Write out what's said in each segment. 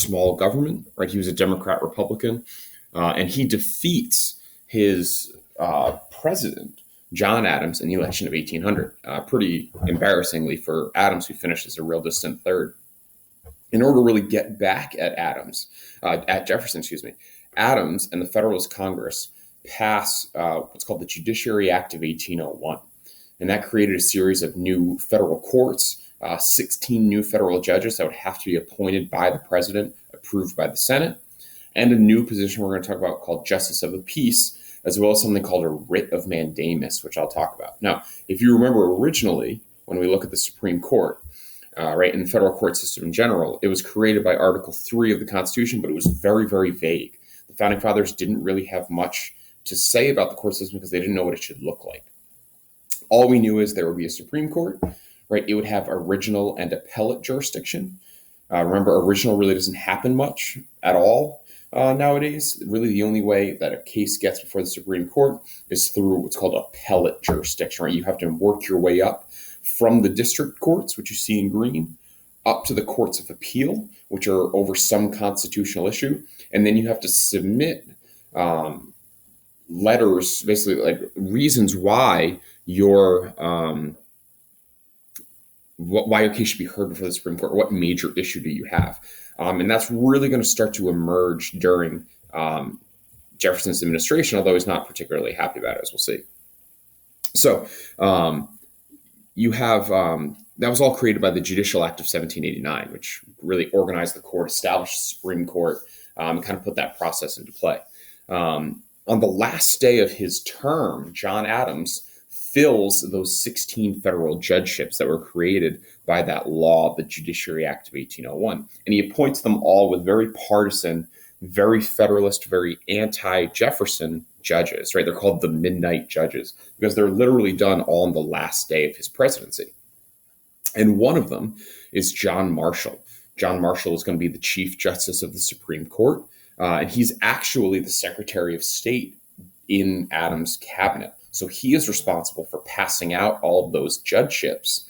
small government, right? He was a Democrat Republican, and he defeats his president, John Adams, in the election of 1800, pretty embarrassingly for Adams, who finished as a real distant third. In order to really get back at Jefferson, Adams and the Federalist Congress pass what's called the Judiciary Act of 1801. And that created a series of new federal courts, 16 new federal judges that would have to be appointed by the president, approved by the Senate, and a new position we're going to talk about called Justice of the Peace, as well as something called a writ of mandamus, which I'll talk about. Now, if you remember originally, when we look at the Supreme Court, right, in the federal court system in general, it was created by Article 3 of the Constitution, but it was very, very vague. The Founding Fathers didn't really have much to say about the court system because they didn't know what it should look like. All we knew is there would be a Supreme Court, right? It would have original and appellate jurisdiction. Remember, original really doesn't happen much at all nowadays. Really, the only way that a case gets before the Supreme Court is through what's called appellate jurisdiction, right? You have to work your way up from the district courts, which you see in green, up to the courts of appeal, which are over some constitutional issue. And then you have to submit letters, basically like reasons why your case should be heard before the Supreme Court. What major issue do you have? And that's really going to start to emerge during Jefferson's administration, although he's not particularly happy about it, as we'll see. So you have that was all created by the Judicial Act of 1789, which really organized the court, established the Supreme Court, and kind of put that process into play. On the last day of his term, John Adams fills those 16 federal judgeships that were created by that law, the Judiciary Act of 1801. And he appoints them all with very partisan, very Federalist, very anti-Jefferson judges, right? They're called the Midnight Judges because they're literally done all on the last day of his presidency. And one of them is John Marshall. John Marshall is going to be the Chief Justice of the Supreme Court, and he's actually the Secretary of State in Adams' cabinet. So he is responsible for passing out all of those judgeships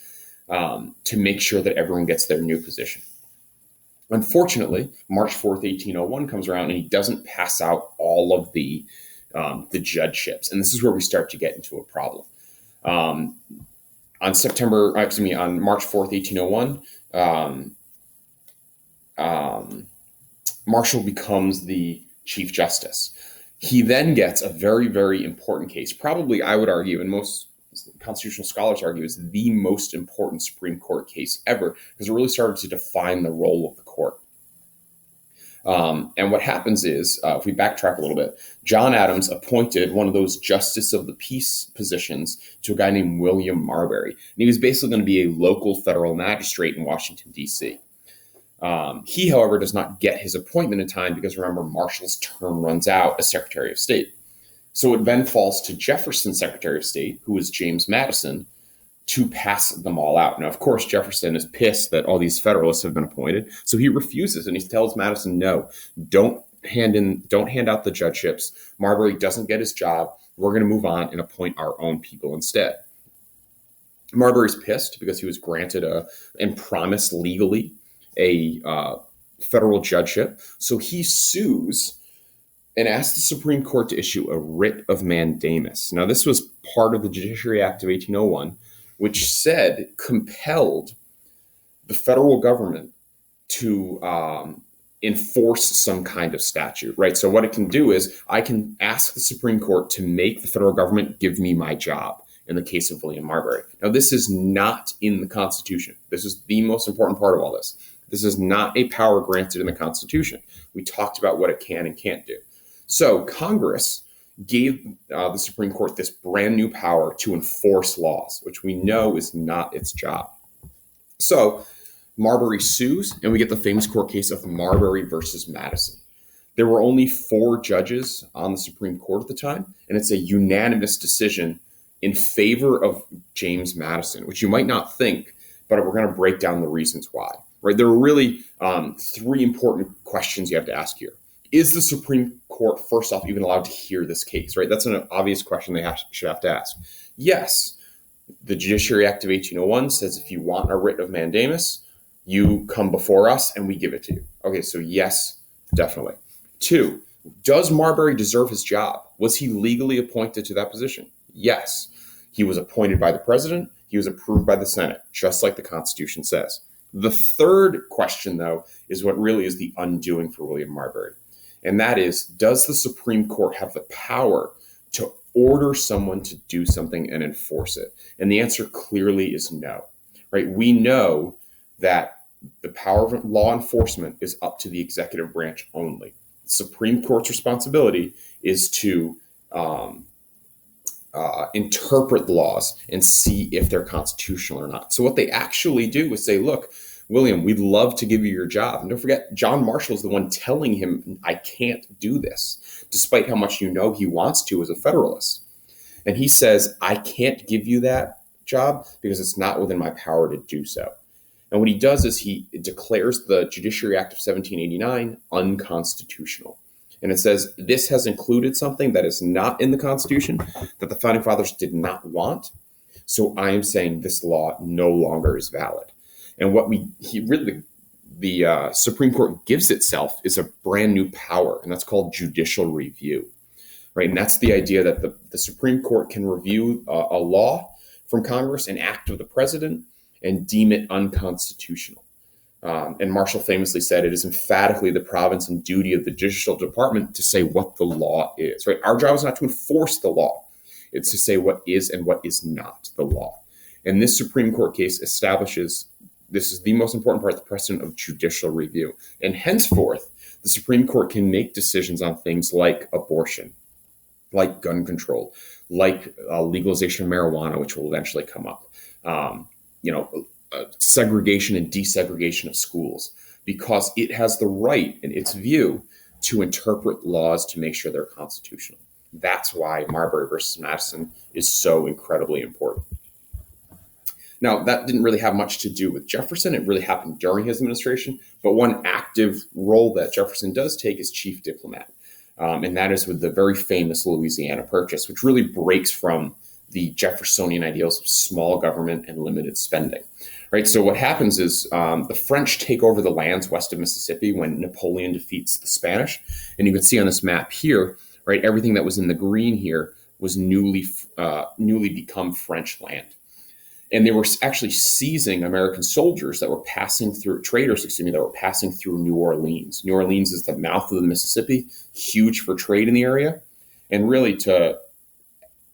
to make sure that everyone gets their new position. Unfortunately, March 4th, 1801 comes around and he doesn't pass out all of the judgeships. And this is where we start to get into a problem. On March 4th, 1801, Marshall becomes the Chief Justice. He then gets a very, very important case, probably I would argue, and most constitutional scholars argue, is the most important Supreme Court case ever, because it really started to define the role of the court. And what happens is, if we backtrack a little bit, John Adams appointed one of those Justice of the Peace positions to a guy named William Marbury. And he was basically going to be a local federal magistrate in Washington, D.C. He, however, does not get his appointment in time because, remember, Marshall's term runs out as Secretary of State. So it then falls to Jefferson's Secretary of State, who is James Madison, to pass them all out. Now, of course, Jefferson is pissed that all these Federalists have been appointed, so he refuses, and he tells Madison, no, don't hand out the judgeships. Marbury doesn't get his job. We're going to move on and appoint our own people instead. Marbury's pissed because he was granted and promised legally a federal judgeship. So he sues and asks the Supreme Court to issue a writ of mandamus. Now, this was part of the Judiciary Act of 1801, which compelled the federal government to enforce some kind of statute, right? So what it can do is I can ask the Supreme Court to make the federal government give me my job in the case of William Marbury. Now, this is not in the Constitution. This is the most important part of all this. This is not a power granted in the Constitution. We talked about what it can and can't do. So Congress gave the Supreme Court this brand new power to enforce laws, which we know is not its job. So Marbury sues, and we get the famous court case of Marbury versus Madison. There were only 4 judges on the Supreme Court at the time, and it's a unanimous decision in favor of James Madison, which you might not think, but we're going to break down the reasons why. Right? There are really 3 important questions you have to ask here. Is the Supreme Court, first off, even allowed to hear this case? Right? That's an obvious question they should have to ask. Yes, the Judiciary Act of 1801 says if you want a writ of mandamus, You come before us and we give it to you. Okay, so yes, definitely. 2, does Marbury deserve his job? Was he legally appointed to that position? Yes. He was appointed by the president. He was approved by the Senate, just like the Constitution says. The third question, though, is what really is the undoing for William Marbury. And that is, does the Supreme Court have the power to order someone to do something and enforce it? And the answer clearly is no, right? We know that the power of law enforcement is up to the executive branch only. The Supreme Court's responsibility is to interpret laws and see if they're constitutional or not. So what they actually do is say, look, William, we'd love to give you your job. And don't forget, John Marshall is the one telling him, I can't do this, despite how much you know he wants to as a Federalist. And he says, I can't give you that job because it's not within my power to do so. And what he does is he declares the Judiciary Act of 1789 unconstitutional. And it says this has included something that is not in the Constitution that the Founding Fathers did not want. So I am saying this law no longer is valid. And what the Supreme Court gives itself is a brand new power, and that's called judicial review, right? And that's the idea that the Supreme Court can review a law from Congress, an act of the president, and deem it unconstitutional. And Marshall famously said, it is emphatically the province and duty of the judicial department to say what the law is, right? Our job is not to enforce the law. It's to say what is and what is not the law. And this Supreme Court case establishes, this is the most important part of the precedent of judicial review. And henceforth, the Supreme Court can make decisions on things like abortion, like gun control, like legalization of marijuana, which will eventually come up, segregation and desegregation of schools, because it has the right, in its view, to interpret laws to make sure they're constitutional. That's why Marbury versus Madison is so incredibly important. Now, that didn't really have much to do with Jefferson. It really happened during his administration. But one active role that Jefferson does take is chief diplomat. And that is with the very famous Louisiana Purchase, which really breaks from the Jeffersonian ideals of small government and limited spending. Right. So what happens is the French take over the lands west of Mississippi when Napoleon defeats the Spanish. And you can see on this map here, right, everything that was in the green here was newly become French land. And they were actually seizing American soldiers that were passing through, traders, that were passing through New Orleans. New Orleans is the mouth of the Mississippi, huge for trade in the area. And really to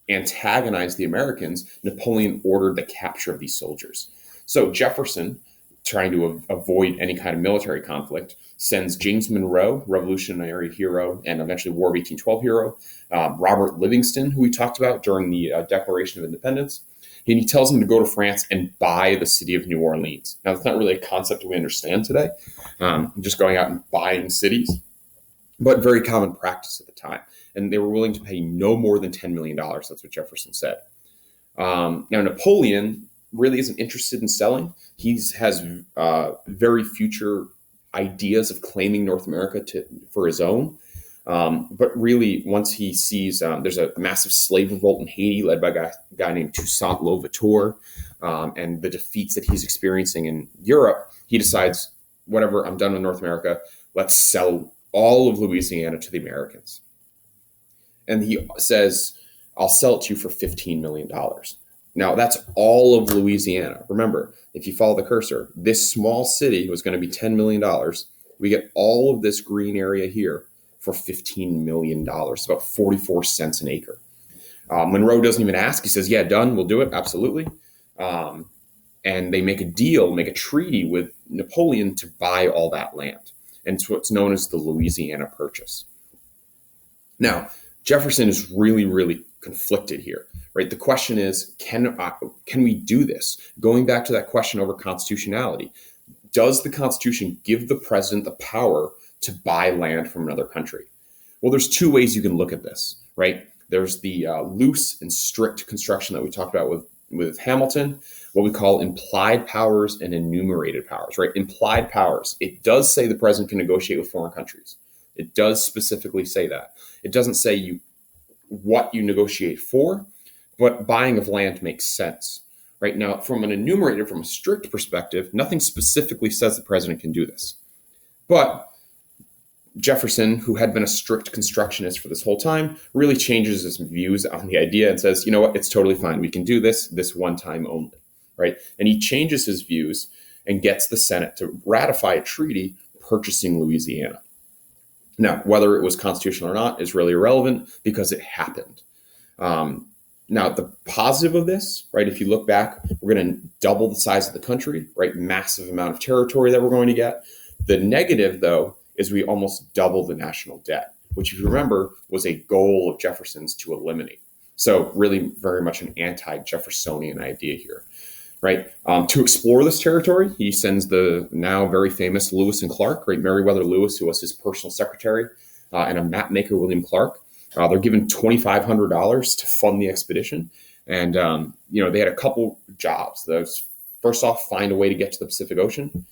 antagonize the Americans, Napoleon ordered the capture of these soldiers. So Jefferson, trying to avoid any kind of military conflict, sends James Monroe, Revolutionary hero and eventually War of 1812 hero, Robert Livingston, who we talked about during the Declaration of Independence, and he tells him to go to France and buy the city of New Orleans. Now, it's not really a concept we understand today, just going out and buying cities, but very common practice at the time. And they were willing to pay no more than $10 million. That's what Jefferson said. Now, Napoleon really isn't interested in selling. He has very future ideas of claiming North America for his own. But really, once he sees there's a massive slave revolt in Haiti led by a guy named Toussaint Louverture, and the defeats that he's experiencing in Europe, he decides, whatever, I'm done with North America. Let's sell all of Louisiana to the Americans. And he says, I'll sell it to you for $15 million. Now, that's all of Louisiana. Remember, if you follow the cursor, this small city was going to be $10 million. We get all of this green area here for $15 million, about 44 cents an acre. Monroe doesn't even ask. He says, yeah, done. We'll do it. Absolutely. And they make a deal, make a treaty with Napoleon to buy all that land. And it's what's known as the Louisiana Purchase. Now, Jefferson is really, really conflicted here, right? The question is, can we do this? Going back to that question over constitutionality, does the Constitution give the president the power to buy land from another country? Well, there's two ways you can look at this, right? There's the loose and strict construction that we talked about with Hamilton, what we call implied powers and enumerated powers, right? Implied powers. It does say the president can negotiate with foreign countries. It does specifically say that. It doesn't say what you negotiate for, but buying of land makes sense, right? Now, from an enumerator, from a strict perspective, nothing specifically says the president can do this. But Jefferson, who had been a strict constructionist for this whole time, really changes his views on the idea and says, you know what, it's totally fine. We can do this one time only, right? And he changes his views and gets the Senate to ratify a treaty purchasing Louisiana. Now, whether it was constitutional or not is really irrelevant because it happened. Now, the positive of this, right, if you look back, we're going to double the size of the country, right? Massive amount of territory that we're going to get. The negative, though, is we almost double the national debt, which, if you remember, was a goal of Jefferson's to eliminate. So really very much an anti-Jeffersonian idea here, right? To explore this territory, he sends the now very famous Lewis and Clark, right? Meriwether Lewis, who was his personal secretary, and a map maker, William Clark. They're given $2,500 to fund the expedition. And, they had a couple jobs. Those, first off, find a way to get to the Pacific Ocean,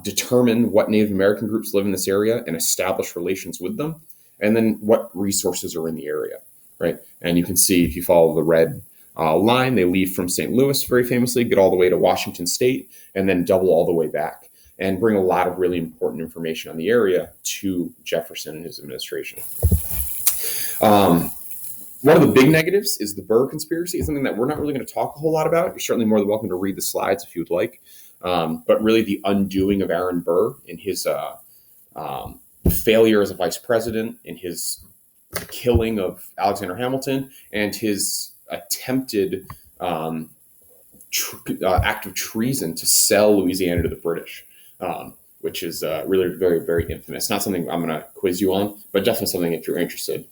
determine what Native American groups live in this area and establish relations with them, and then what resources are in the area, right? And you can see, if you follow the red line, they leave from St. Louis very famously, get all the way to Washington State, and then double all the way back and bring a lot of really important information on the area to Jefferson and his administration. One of the big negatives is the Burr conspiracy. It's something that we're not really going to talk a whole lot about. You're certainly more than welcome to read the slides if you would like. But really the undoing of Aaron Burr in his failure as a vice president, in his killing of Alexander Hamilton, and his attempted act of treason to sell Louisiana to the British, which is really very, very infamous. Not something I'm going to quiz you on, but definitely something if you're interested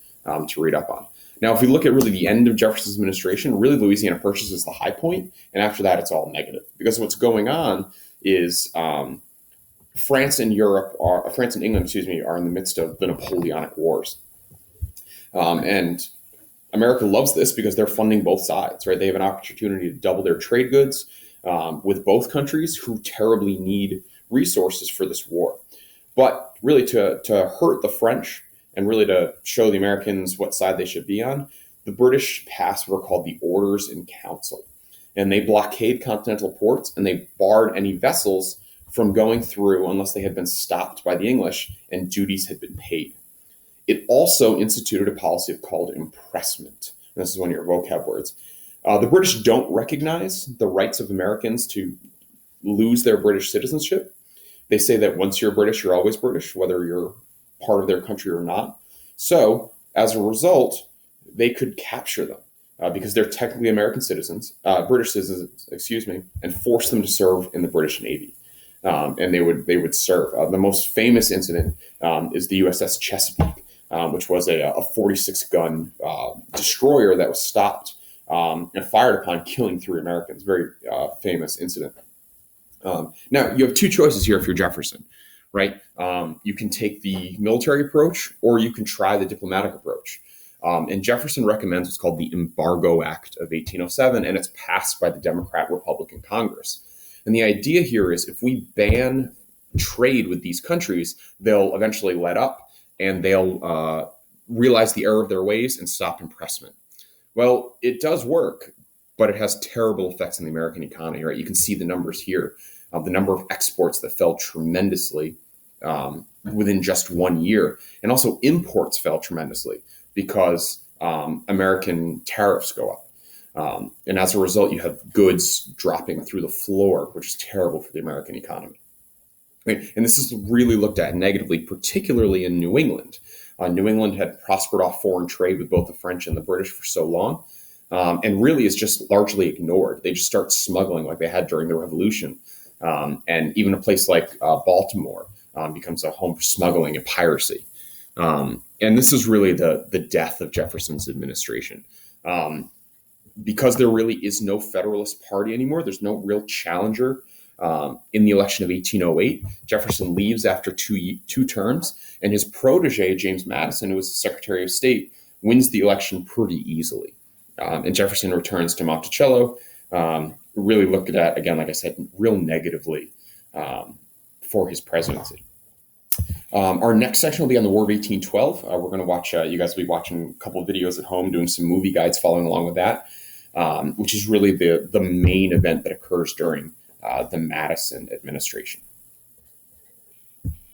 to read up on. Now, if we look at really the end of Jefferson's administration, really Louisiana Purchase is the high point, and after that, it's all negative. Because what's going on is France and England, are in the midst of the Napoleonic Wars, and America loves this because they're funding both sides, right? They have an opportunity to double their trade goods with both countries who terribly need resources for this war. But really, to hurt the French and really to show the Americans what side they should be on, the British passed what are called the Orders in Council. And they blockade continental ports, and they barred any vessels from going through unless they had been stopped by the English and duties had been paid. It also instituted a policy called impressment. And this is one of your vocab words. The British don't recognize the rights of Americans to lose their British citizenship. They say that once you're British, you're always British, whether you're part of their country or not. So as a result, they could capture them because they're technically American citizens, British citizens, and force them to serve in the British Navy. And they would serve. The most famous incident is the USS Chesapeake, which was a 46-gun destroyer that was stopped and fired upon, killing 3 Americans. Very famous incident. Now, you have 2 choices here if you're Jefferson, right? You can take the military approach, or you can try the diplomatic approach. And Jefferson recommends what's called the Embargo Act of 1807, and it's passed by the Democrat-Republican Congress. And the idea here is if we ban trade with these countries, they'll eventually let up, and they'll realize the error of their ways and stop impressment. Well, it does work, but it has terrible effects on the American economy, right? You can see the numbers here. The number of exports that fell tremendously within just 1 year. And also imports fell tremendously because American tariffs go up. And as a result, you have goods dropping through the floor, which is terrible for the American economy. Right? And this is really looked at negatively, particularly in New England. New England had prospered off foreign trade with both the French and the British for so long, and really is just largely ignored. They just start smuggling like they had during the Revolution. And even a place like Baltimore becomes a home for smuggling and piracy. And this is really the death of Jefferson's administration. Because there really is no Federalist Party anymore, there's no real challenger in the election of 1808. Jefferson leaves after two terms, and his protege, James Madison, who was the Secretary of State, wins the election pretty easily. And Jefferson returns to Monticello, really looked at, again, like I said, real negatively for his presidency. Our next section will be on the War of 1812. We're going to watch, you guys will be watching a couple of videos at home, doing some movie guides following along with that. which is really the main event that occurs during the Madison administration.